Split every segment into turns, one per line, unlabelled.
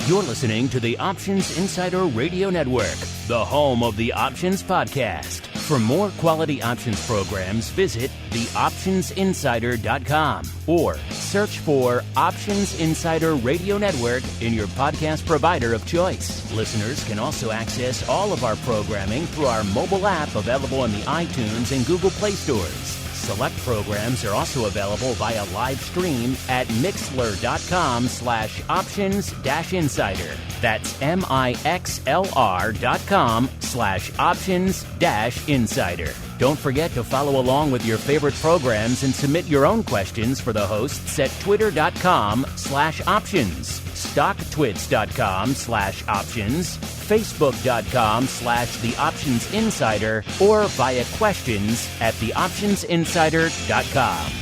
You're listening to the Options Insider Radio Network, the home of the Options Podcast. For more quality options programs, visit theoptionsinsider.com or search for Options Insider Radio Network in your podcast provider of choice. Listeners can also access all of our programming through our mobile app available in the iTunes and Google Play stores. Select programs are also available via live stream at mixlr.com/options-insider. That's mixlr.com/options-insider. Don't forget to follow along with your favorite programs and submit your own questions for the hosts at twitter.com/options, stocktwits.com/options, facebook.com/theoptionsinsider, or via questions at theoptionsinsider.com.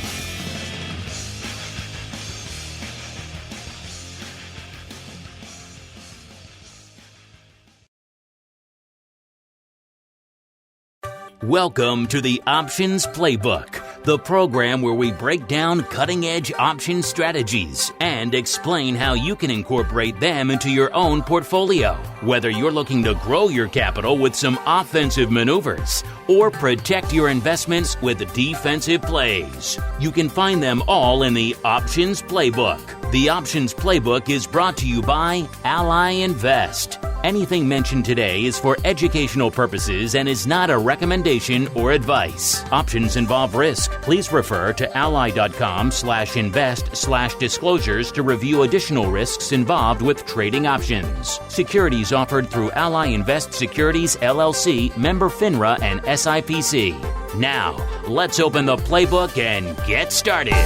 Welcome to the Options Playbook, the program where we break down cutting-edge option strategies and explain how you can incorporate them into your own portfolio. Whether you're looking to grow your capital with some offensive maneuvers or protect your investments with defensive plays, you can find them all in the Options Playbook. The Options Playbook is brought to you by Ally Invest. Anything mentioned today is for educational purposes and is not a recommendation or advice. Options involve risk. Please refer to ally.com/invest/disclosures to review additional risks involved with trading options. Securities offered through Ally Invest Securities LLC, member FINRA and SIPC. Now, let's open the playbook and get started.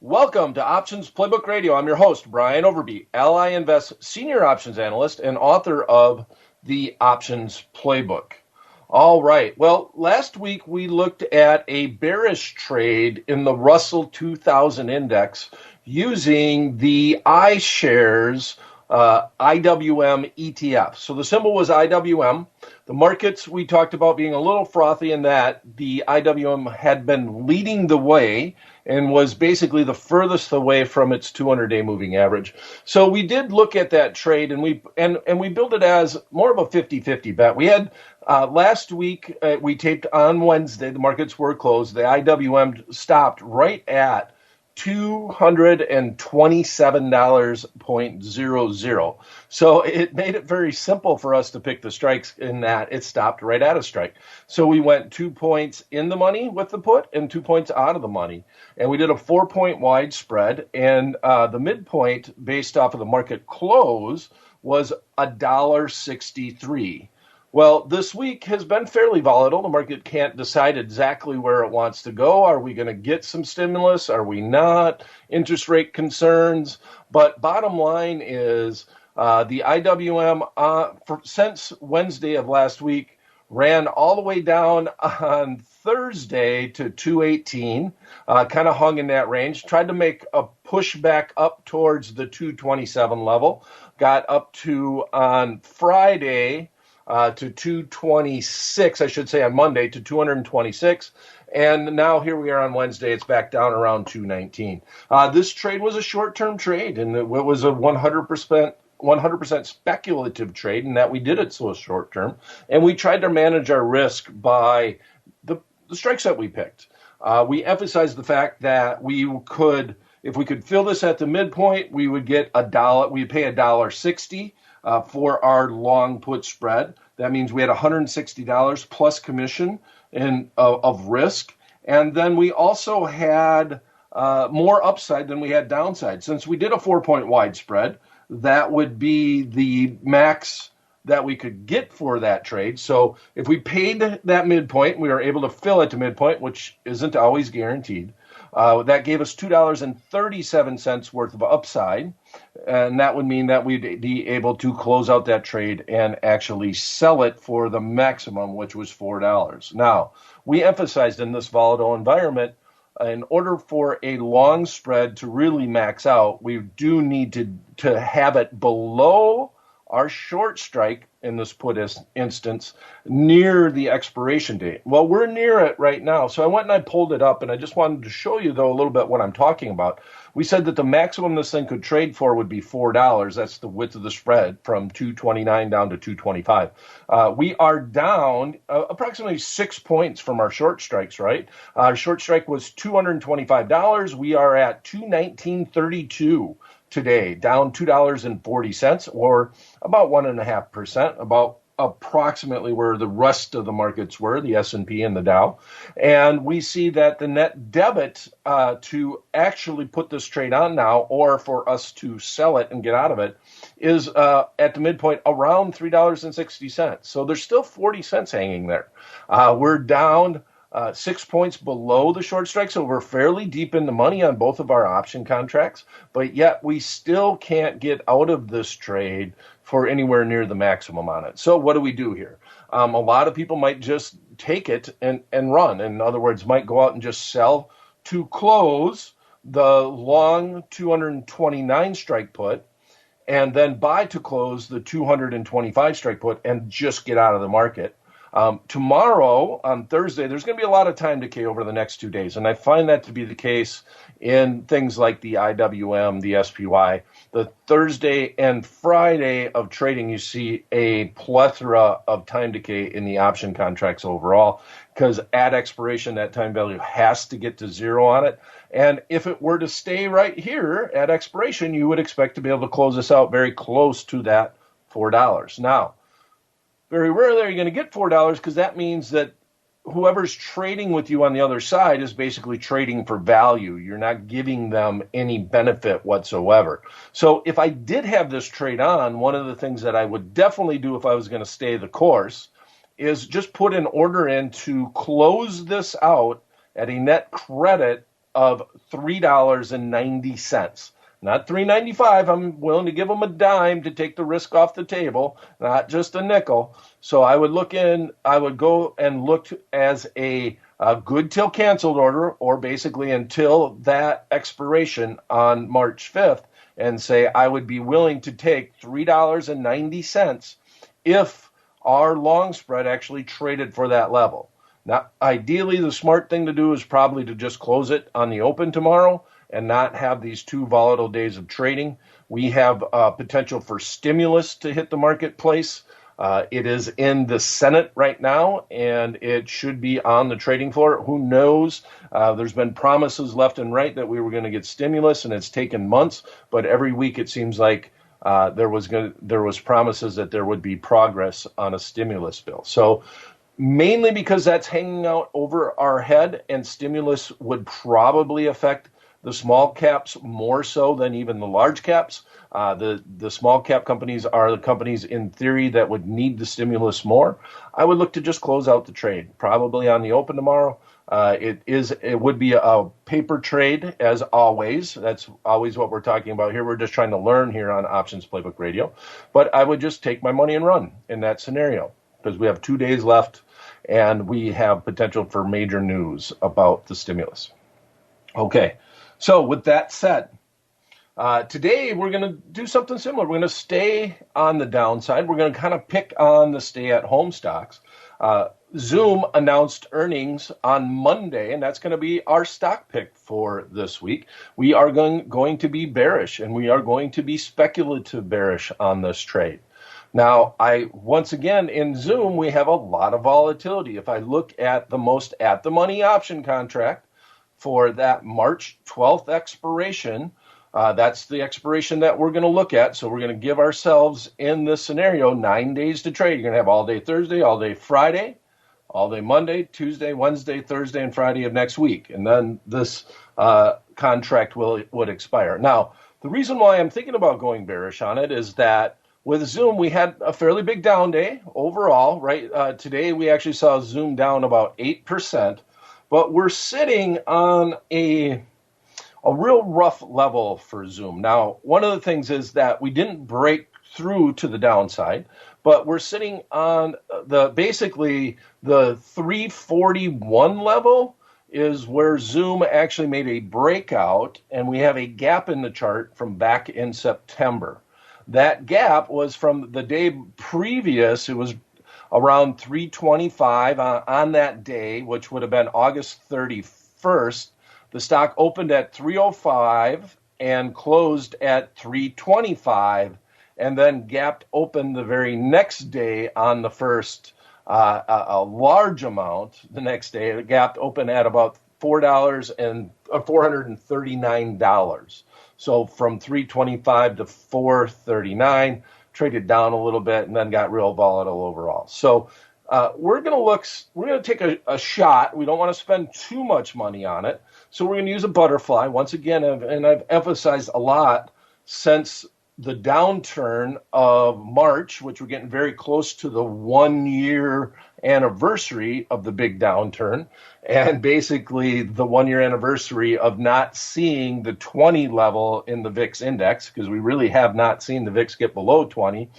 Welcome to Options Playbook Radio. I'm your host, Brian Overby, Ally Invest Senior Options Analyst and author of the Options Playbook. All right. Well, last week we looked at a bearish trade in the Russell 2000 Index using the iShares IWM ETF. So the symbol was IWM. The markets we talked about being a little frothy in that the IWM had been leading the way and was basically the furthest away from its 200-day moving average. So we did look at that trade, and we built it as more of a 50-50 bet. We had last week, we taped on Wednesday, the markets were closed. The IWM stopped right at $227.00. So it made it very simple for us to pick the strikes in that it stopped right at a strike. So we went 2 points in the money with the put and 2 points out of the money. And we did a 4-point wide spread. And the midpoint based off of the market close was $1.63. Well, this week has been fairly volatile. The market can't decide exactly where it wants to go. Are we going to get some stimulus? Are we not? Interest rate concerns. But bottom line is the IWM, since Wednesday of last week, ran all the way down on Thursday to 218, kind of hung in that range, tried to make a push back up towards the 227 level, got up to on Friday to 226, I should say on Monday to 226. And now here we are on Wednesday, it's back down around 219. This trade was a short-term trade, and it was a 100% speculative trade, and that we did it so short-term. And we tried to manage our risk by the strikes that we picked. We emphasized the fact that if we could fill this at the midpoint, we would get we'd pay $1.60. For our long put spread. That means we had $160 plus commission of risk. And then we also had more upside than we had downside. Since we did a 4-point wide spread, that would be the max that we could get for that trade. So if we paid that midpoint, we were able to fill it to midpoint, which isn't always guaranteed. That gave us $2.37 worth of upside, and that would mean that we'd be able to close out that trade and actually sell it for the maximum, which was $4. Now, we emphasized in this volatile environment, in order for a long spread to really max out, we do need to have it below our short strike in this put instance near the expiration date. Well, we're near it right now. So I went and I pulled it up, and I just wanted to show you, though, a little bit what I'm talking about. We said that the maximum this thing could trade for would be $4. That's the width of the spread from 229 down to 225. We are down approximately 6 points from our short strikes, right? Our short strike was $225. We are at 219.32 today, down $2.40, or about 1.5%, about approximately where the rest of the markets were, the S&P and the Dow. And we see that the net debit to actually put this trade on now, or for us to sell it and get out of it, is at the midpoint around $3.60. So there's still 40 cents hanging there. We're down 6 points below the short strike, so we're fairly deep in the money on both of our option contracts, but yet we still can't get out of this trade for anywhere near the maximum on it. So what do we do here? A lot of people might just take it and run. In other words, might go out and just sell to close the long 229 strike put, and then buy to close the 225 strike put and just get out of the market. Tomorrow, on Thursday, there's going to be a lot of time decay over the next 2 days, and I find that to be the case in things like the IWM, the SPY. The Thursday and Friday of trading, you see a plethora of time decay in the option contracts overall, because at expiration, that time value has to get to zero on it. And if it were to stay right here at expiration, you would expect to be able to close this out very close to that $4. Now, very rarely are you going to get $4, because that means that whoever's trading with you on the other side is basically trading for value. You're not giving them any benefit whatsoever. So if I did have this trade on, one of the things that I would definitely do if I was going to stay the course is just put an order in to close this out at a net credit of $3.90. Not $3.95. I'm willing to give them a dime to take the risk off the table, not just a nickel. So I would go and look as a good till canceled order, or basically until that expiration on March 5th, and say I would be willing to take $3.90 if our long spread actually traded for that level. Now, ideally, the smart thing to do is probably to just close it on the open tomorrow and not have these two volatile days of trading. We have potential for stimulus to hit the marketplace. It is in the Senate right now, and it should be on the trading floor. Who knows? There's been promises left and right that we were going to get stimulus, and it's taken months. But every week it seems like there was promises that there would be progress on a stimulus bill. So mainly because that's hanging out over our head, and stimulus would probably affect the small caps more so than even the large caps. The small cap companies are the companies in theory that would need the stimulus more. I would look to just close out the trade, probably on the open tomorrow. It would be a paper trade as always. That's always what we're talking about here. We're just trying to learn here on Options Playbook Radio. But I would just take my money and run in that scenario, because we have 2 days left and we have potential for major news about the stimulus. Okay. So with that said, today we're going to do something similar. We're going to stay on the downside. We're going to kind of pick on the stay-at-home stocks. Zoom announced earnings on Monday, and that's going to be our stock pick for this week. We are going to be bearish, and we are going to be speculative bearish on this trade. Now, once again, in Zoom, we have a lot of volatility. If I look at the most at-the-money option contract, for that March 12th expiration, that's the expiration that we're going to look at. So we're going to give ourselves, in this scenario, 9 days to trade. You're going to have all day Thursday, all day Friday, all day Monday, Tuesday, Wednesday, Thursday, and Friday of next week. And then this contract would expire. Now, the reason why I'm thinking about going bearish on it is that with Zoom, we had a fairly big down day overall, right? Today, we actually saw Zoom down about 8%. But we're sitting on a real rough level for Zoom. Now, one of the things is that we didn't break through to the downside, but we're sitting on basically the 341 level is where Zoom actually made a breakout, and we have a gap in the chart from back in September. That gap was from the day previous. It was around 325 on that day, which would have been August 31st. The stock opened at 305 and closed at 325, and then gapped open the very next day on the first, a large amount the next day. It gapped open at about $439. So from 325 to 439, traded down a little bit, and then got real volatile overall. So we're going to take a shot. We don't want to spend too much money on it. So we're going to use a butterfly. Once again, and I've emphasized a lot since the downturn of March, which we're getting very close to the 1-year anniversary of the big downturn, and basically the 1-year anniversary of not seeing the 20 level in the VIX index, because we really have not seen the VIX get below 20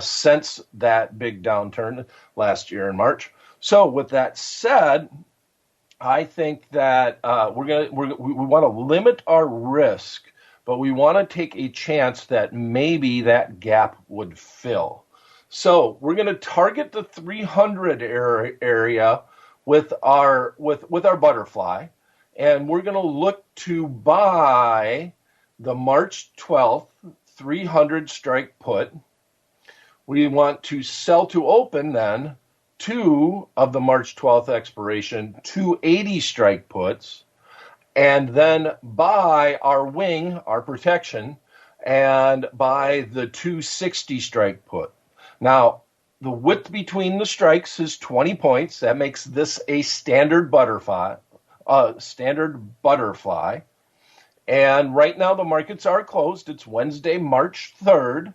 since that big downturn last year in March. So with that said, I think that we want to limit our risk, but we want to take a chance that maybe that gap would fill. So we're going to target the 300 area with our butterfly, and we're going to look to buy the March 12th 300 strike put. We want to sell to open then 2 of the March 12th expiration 280 strike puts, and then buy our wing, our protection, and buy the 260 strike put. Now, the width between the strikes is 20 points. That makes this a standard butterfly. And right now the markets are closed. It's Wednesday, March 3rd.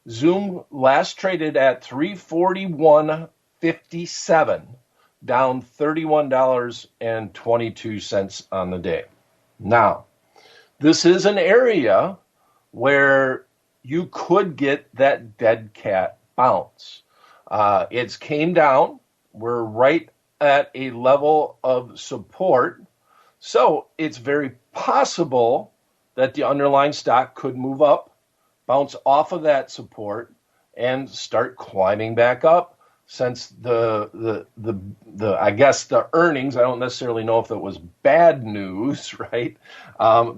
Zoom last traded at 341.57, down $31.22 on the day. Now, this is an area where you could get that dead cat bounce. It's came down. We're right at a level of support. So it's very possible that the underlying stock could move up, bounce off of that support, and start climbing back up. Since the I guess the earnings, I don't necessarily know if it was bad news, right?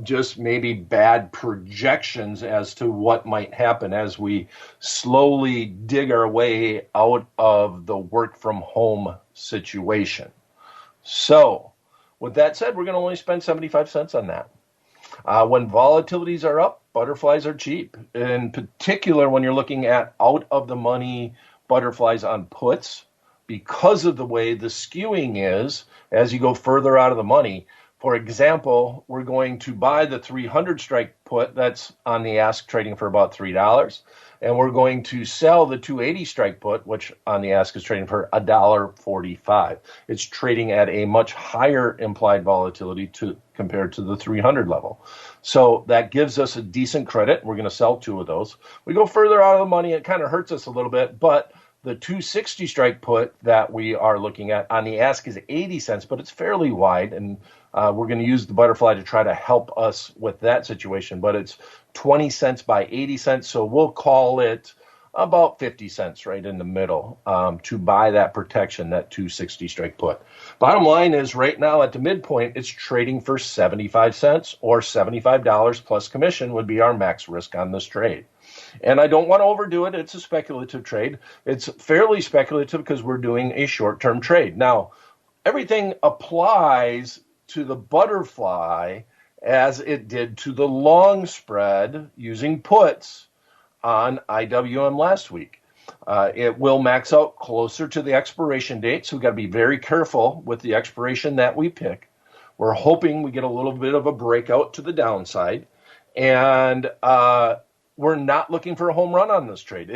Just maybe bad projections as to what might happen as we slowly dig our way out of the work from home situation. So with that said, we're going to only spend 75 cents on that. When volatilities are up, butterflies are cheap. In particular, when you're looking at out of the money butterflies on puts, because of the way the skewing is as you go further out of the money. For example, we're going to buy the 300 strike put that's on the ask trading for about $3, and we're going to sell the 280 strike put, which on the ask is trading for $1.45. It's trading at a much higher implied volatility compared to the 300 level. So that gives us a decent credit. We're going to sell 2 of those. We go further out of the money, it kind of hurts us a little bit, but the 260 strike put that we are looking at on the ask is 80 cents, but it's fairly wide, and we're going to use the butterfly to try to help us with that situation, but it's 20 cents by 80 cents, so we'll call it about 50 cents right in the middle to buy that protection, that 260 strike put. Bottom line is right now at the midpoint, it's trading for 75 cents or $75 plus commission would be our max risk on this trade. And I don't want to overdo it. It's a speculative trade. It's fairly speculative because we're doing a short-term trade. Now, everything applies to the butterfly as it did to the long spread using puts on IWM last week. It will max out closer to the expiration date, so we've got to be very careful with the expiration that we pick. We're hoping we get a little bit of a breakout to the downside, and we're not looking for a home run on this trade.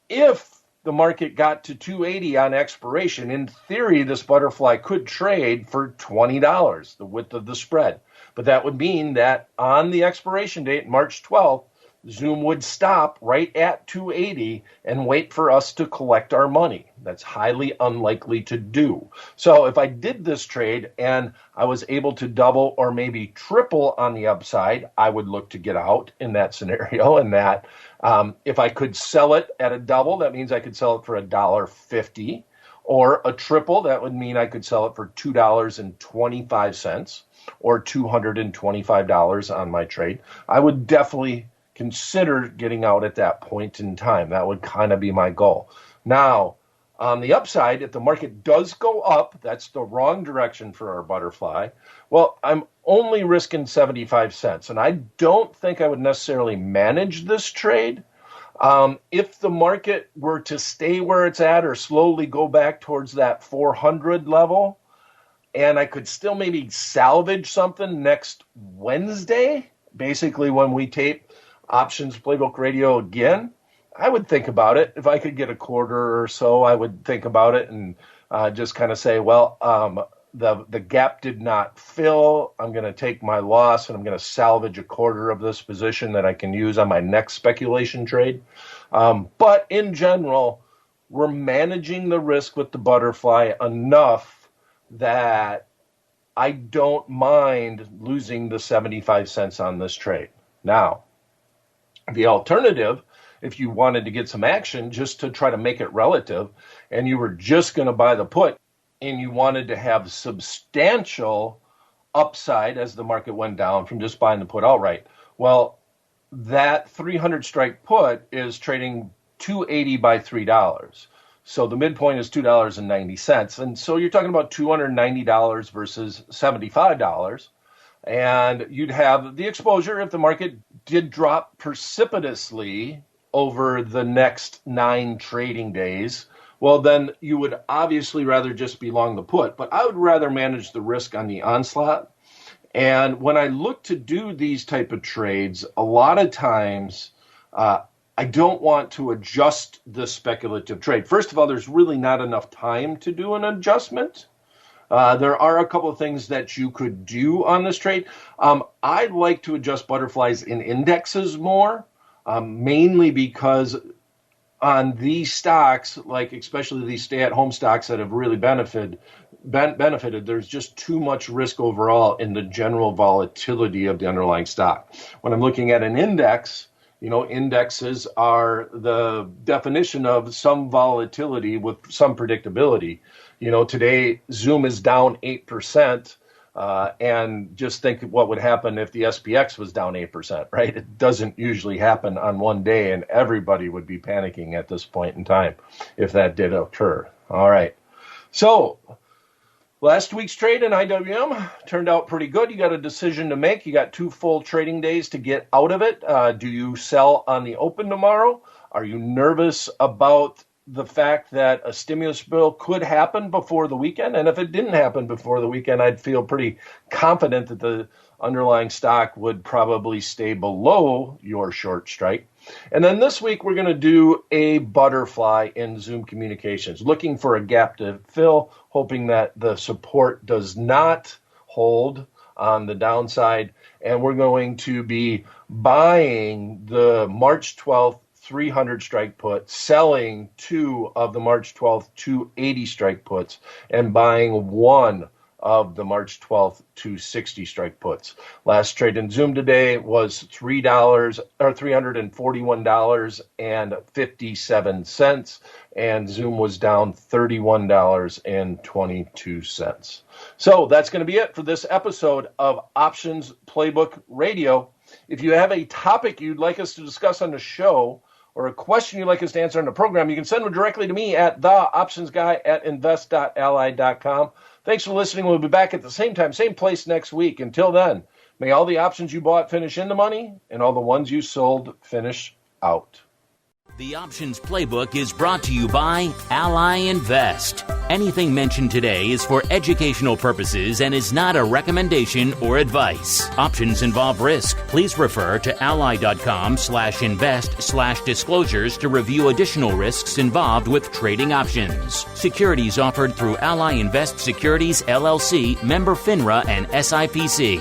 If the market got to 280 on expiration, in theory, this butterfly could trade for $20, the width of the spread. But that would mean that on the expiration date, March 12th, Zoom would stop right at 280 and wait for us to collect our money. That's highly unlikely to do. So if I did this trade and I was able to double or maybe triple on the upside, I would look to get out in that scenario. And that if I could sell it at a double, that means I could sell it for $1.50, or a triple, that would mean I could sell it for $2.25. or $225 on my trade, I would definitely consider getting out at that point in time. That would kind of be my goal. Now, on the upside, if the market does go up, that's the wrong direction for our butterfly. Well, I'm only risking 75 cents, and I don't think I would necessarily manage this trade. If the market were to stay where it's at or slowly go back towards that 400 level, and I could still maybe salvage something next Wednesday, basically when we tape Options Playbook Radio again, I would think about it. If I could get a quarter or so, I would think about it and just kind of say, well, the gap did not fill. I'm going to take my loss and I'm going to salvage a quarter of this position that I can use on my next speculation trade. But in general, we're managing the risk with the butterfly enough that I don't mind losing the 75 cents on this trade. Now, the alternative, if you wanted to get some action just to try to make it relative and you were just going to buy the put and you wanted to have substantial upside as the market went down from just buying the put outright, well, that 300 strike put is trading $2.80 by $3. So the midpoint is $2.90. And so you're talking about $290 versus $75. And you'd have the exposure if the market did drop precipitously over the next 9 trading days. Well, then you would obviously rather just be long the put. But I would rather manage the risk on the onslaught. And when I look to do these type of trades, a lot of times I don't want to adjust the speculative trade. First of all, there's really not enough time to do an adjustment. There are a couple of things that you could do on this trade. I like to adjust butterflies in indexes more, mainly because on these stocks, like especially these stay-at-home stocks that have really benefited, there's just too much risk overall in the general volatility of the underlying stock. When I'm looking at an index, indexes are the definition of some volatility with some predictability. Today Zoom is down 8%, and just think what would happen if the SPX was down 8%, right? It doesn't usually happen on one day, and everybody would be panicking at this point in time if that did occur. All right. So last week's trade in IWM turned out pretty good. You got a decision to make. You got 2 full trading days to get out of it. Do you sell on the open tomorrow? Are you nervous about the fact that a stimulus bill could happen before the weekend? And if it didn't happen before the weekend, I'd feel pretty confident that the underlying stock would probably stay below your short strike. And then this week, we're going to do a butterfly in Zoom Communications, looking for a gap to fill, hoping that the support does not hold on the downside. And we're going to be buying the March 12th 300 strike put, selling 2 of the March 12th 280 strike puts, and buying 1 of the March 12th 260 strike puts. Last trade in Zoom today was $341.57, and Zoom was down $31.22. So that's going to be it for this episode of Options Playbook Radio. If you have a topic you'd like us to discuss on the show, or a question you'd like us to answer on the program, you can send them directly to me at theoptionsguy@invest.ally.com. Thanks for listening. We'll be back at the same time, same place next week. Until then, may all the options you bought finish in the money and all the ones you sold finish out.
The Options Playbook is brought to you by Ally Invest. Anything mentioned today is for educational purposes and is not a recommendation or advice. Options involve risk. Please refer to ally.com/invest/disclosures to review additional risks involved with trading options. Securities offered through Ally Invest Securities, LLC, member FINRA and SIPC.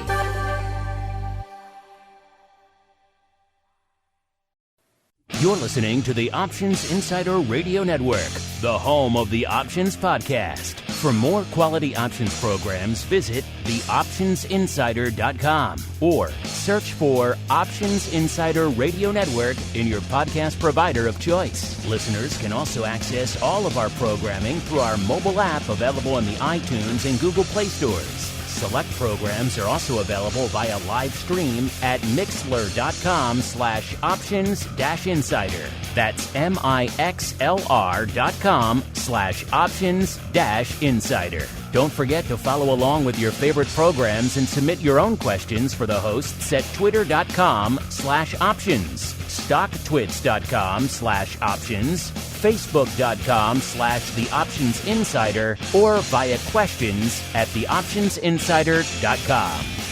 You're listening to the Options Insider Radio Network, the home of the Options Podcast. For more quality options programs, visit theoptionsinsider.com or search for Options Insider Radio Network in your podcast provider of choice. Listeners can also access all of our programming through our mobile app available in the iTunes and Google Play stores. Select programs are also available via live stream at mixlr.com/options-insider. That's mixlr.com/options-insider. Don't forget to follow along with your favorite programs and submit your own questions for the hosts at twitter.com/options, stocktwits.com/options, facebook.com/theoptionsinsider, or via questions@theoptionsinsider.com.